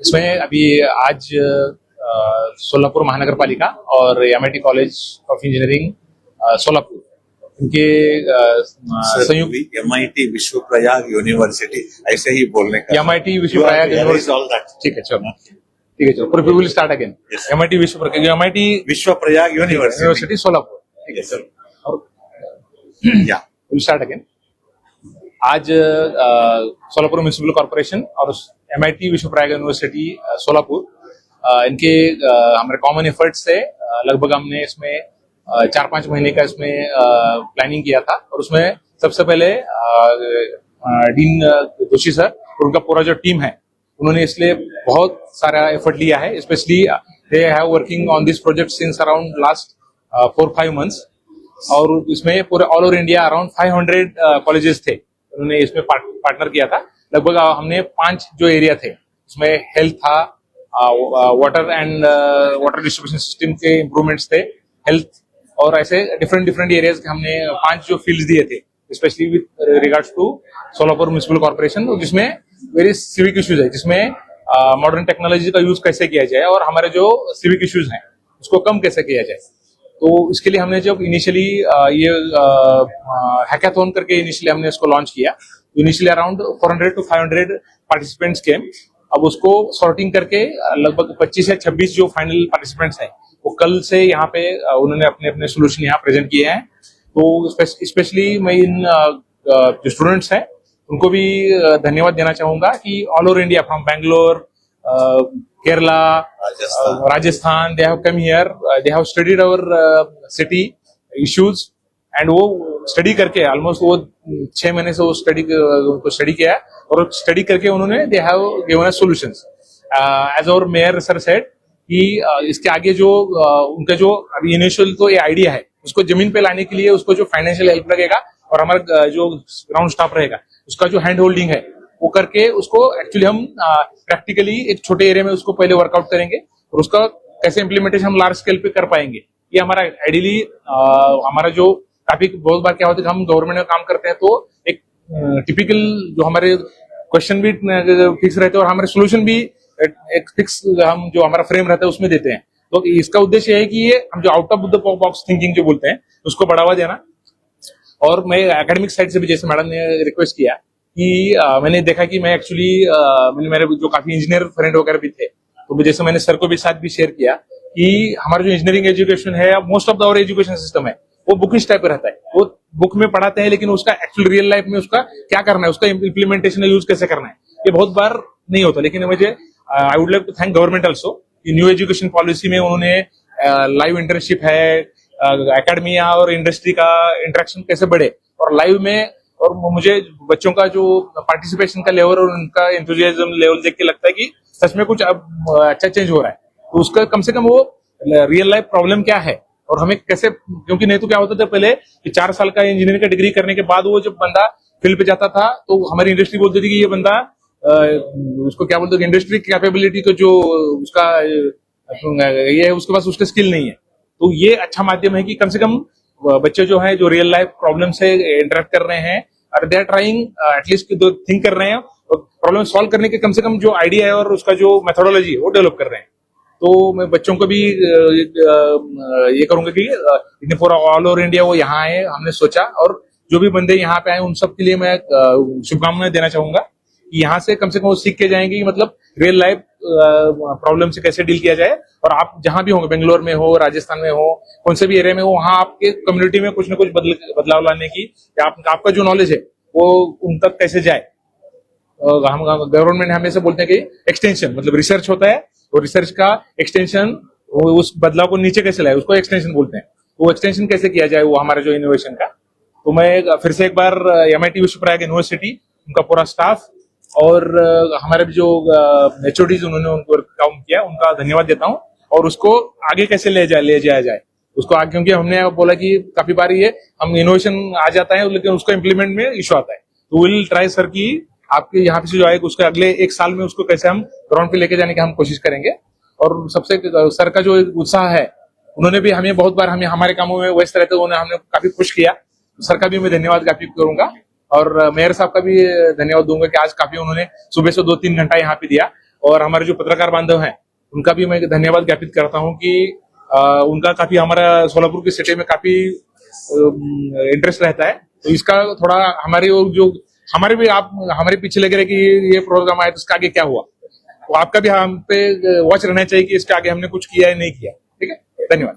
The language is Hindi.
इसमें अभी आज सोलापुर महानगर पालिका और MIT college of engineering Solapur इनके संयुक्त एमआईटी विश्व प्रयाग यूनिवर्सिटी ऐसे ही बोलने का एमआईटी विश्व प्रयाग यूनिवर्सिटी ठीक है चलो ठीक है चलो फिर विल स्टार्ट अगेन एमआईटी विश्व प्रयाग यूनिवर्सिटी सोलापुर ठीक है चलो और विल स्टार्ट अगेन आज सोलापुर म्यूनिसिपल कॉर्पोरेशन और एमआईटी विश्व प्रयाग यूनिवर्सिटी सोलापुर इनके हमारे कॉमन एफर्ट से लगभग हमने इसमें 4-5 महीने का इसमें प्लानिंग किया था और उसमें सबसे पहले डीन जोशी सर और उनका पूरा जो टीम है उन्होंने इसलिए बहुत सारा एफर्ट लिया है। Specially they have working on this project since around last 4-5 months और इसमें पूरे all over India around 500 colleges थे उन्होंने इसमें पार्टनर किया था। लगभग हमने 5 जो एरिया थे उसमें हेल्थ था, water and water distribution system के इम्प्रूवमेंट्स थे, हेल्थ और ऐसे डिफरेंट एरियाज के हमने 5 जो फील्ड्स दिए थे specially with regards to Solapur municipal corporation जिसमें वेरी सिविक इश्यूज है, जिसमें मॉडर्न टेक्नोलॉजी का यूज कैसे किया जाए और हमारे जो सिविक इश्यूज हैं उसको कम कैसे किया जाए। तो इसके लिए हमने जब इनिशियली ये हैकाथॉन करके इनिशियली हमने इसको लॉन्च किया, इनिशियली अराउंड 400 to 500 पार्टिसिपेंट्स केम। अब उसको सॉर्टिंग करके लगभग 25 से 26 जो फाइनल पार्टिसिपेंट्स हैं वो कल से यहाँ पे उन्होंने अपने अपने सोल्यूशन यहाँ प्रेजेंट किए हैं। तो स्पेशली मैं इन जो स्टूडेंट्स हैं उनको भी धन्यवाद देना चाहूंगा कि all over India from Bangalore, Kerala, Rajasthan, they have come here, they have studied our city issues and वो स्टडी करके ऑलमोस्ट वो 6 महीने से वो स्टडी किया है और स्टडी करके उन्होंने they have given us solutions. As our mayor sir said कि इसके आगे जो उनका जो अभी इनिशियल तो ये आइडिया है उसको जमीन पे लाने के लिए उसको जो फाइनेंशियल हेल्प लगेगा और हमारा जो ग्राउंड स्टाफ रहेगा उसका जो हैंड होल्डिंग है वो करके उसको एक्चुअली हम प्रैक्टिकली एक छोटे एरिया में उसको पहले वर्कआउट करेंगे और उसका कैसे इम्प्लीमेंटेशन हम लार्ज स्केल पे कर पाएंगे। ये हमारा आइडियली हमारा जो काफी बहुत बार क्या होता है कि हम गवर्नमेंट में काम करते हैं तो एक टिपिकल जो हमारे क्वेश्चन भी फिक्स रहते हैं और हमारे सोल्यूशन भी एक फिक्स हम जो हमारा फ्रेम रहता है उसमें देते हैं। तो इसका उद्देश्य है कि ये हम जो out of the box thinking जो बोलते हैं उसको बढ़ावा देना। और मैं एकेडमिक साइड से भी जैसे मैडम ने रिक्वेस्ट किया कि मैंने देखा कि मैं एक्चुअली मेरे जो काफी इंजीनियर फ्रेंड वगैरह भी थे तो जैसे मैंने सर को भी साथ भी शेयर किया कि हमारा जो इंजीनियरिंग एजुकेशन है most of the our education system है वो बुकिश टाइप रहता है, वो बुक में पढ़ाते हैं लेकिन उसका एक्चुअल रियल लाइफ में उसका क्या करना है, उसका इम्प्लीमेंटेशन यूज कैसे करना है ये बहुत बार नहीं होता। लेकिन मुझे I would like to thank government also कि न्यू एजुकेशन पॉलिसी में उन्होंने लाइव इंटर्नशिप है, एकेडमिया और इंडस्ट्री का इंटरेक्शन कैसे बढ़े और लाइव में और मुझे बच्चों का जो पार्टिसिपेशन का लेवल और उनका एंथुसियाज्म लेवल देख के लगता है कि सच में कुछ अब अच्छा चेंज हो रहा है। तो उसका कम से कम वो रियल लाइफ प्रॉब्लम क्या है और हमें कैसे, क्योंकि नहीं तो क्या होता था पहले कि 4 साल का इंजीनियरिंग का डिग्री करने के बाद वो जब बंदा फील्ड पे जाता था तो हमारी इंडस्ट्री बोलती थी कि ये बंदा उसको क्या बोलते हैं इंडस्ट्री कैपेबिलिटी को जो उसका ये है उसके पास उसका स्किल नहीं है। तो ये अच्छा माध्यम है कि कम से कम बच्चे जो है जो रियल लाइफ प्रॉब्लम से इंटरेक्ट कर रहे हैं और they are trying at least think कर रहे हैं और प्रॉब्लम सॉल्व करने के कम से कम जो आइडिया है और उसका जो मेथोडोलॉजी है वो डेवलप कर रहे हैं। तो मैं बच्चों को भी ये करूंगा कि इतने पूरा ऑल ओवर इंडिया वो यहाँ आए, हमने सोचा और जो भी बंदे यहाँ पे आए उन सब के लिए मैं शुभकामनाएं देना चाहूंगा कि यहाँ से कम वो सीख के जाएंगे कि मतलब रियल लाइफ प्रॉब्लम से कैसे डील किया जाए। और आप जहां भी होंगे, बेंगलोर में हो, राजस्थान में हो, कौन से भी एरिया में हो, वहां आपके कम्युनिटी में कुछ ना कुछ बदलाव लाने की आपका जो नॉलेज है वो उन तक कैसे जाए। हम गवर्नमेंट हमेशा बोलते हैं कि एक्सटेंशन मतलब रिसर्च होता है और रिसर्च का एक्सटेंशन उस बदलाव को नीचे कैसे लाए उसको एक्सटेंशन बोलते हैं। वो एक्सटेंशन कैसे किया जाए वो हमारा जो इनोवेशन का। तो मैं फिर से एक बार एमआईटी विश्व प्रयाग यूनिवर्सिटी, उनका पूरा स्टाफ और हमारे जो एचओडीज उन्होंने उनको काम किया उनका धन्यवाद देता हूँ। और उसको आगे कैसे ले जाया जाए उसको आगे, क्योंकि हमने बोला कि काफी बार ये हम इनोवेशन आ जाता है लेकिन उसको इम्प्लीमेंट में इशू आता है। तो विल ट्राई सर की आपके यहाँ पे जो आएगा उसके अगले 1 साल में उसको कैसे हम ग्राउंड पे लेके जाने की हम कोशिश करेंगे। और सबसे सर का जो उत्साह है उन्होंने भी हमें बहुत बार हमें हमारे कामों में व्यस्त रहते हुए हमने काफी पुश किया। सर का भी मैं धन्यवाद काफी करूंगा और मेयर साहब का भी धन्यवाद दूंगा कि आज काफी उन्होंने सुबह से 2-3 घंटा यहाँ पे दिया और हमारे जो पत्रकार बांधव हैं उनका भी मैं धन्यवाद ज्ञापित करता हूं कि उनका काफी हमारा सोलापुर की सिटी में काफी इंटरेस्ट रहता है। तो इसका थोड़ा हमारे वो जो हमारे भी आप हमारे पीछे लगे रहे कि ये प्रोग्राम आया तो इसका आगे क्या हुआ, तो आपका भी हम पे वॉच रहना चाहिए कि इसके आगे हमने कुछ किया या नहीं किया। ठीक है, धन्यवाद।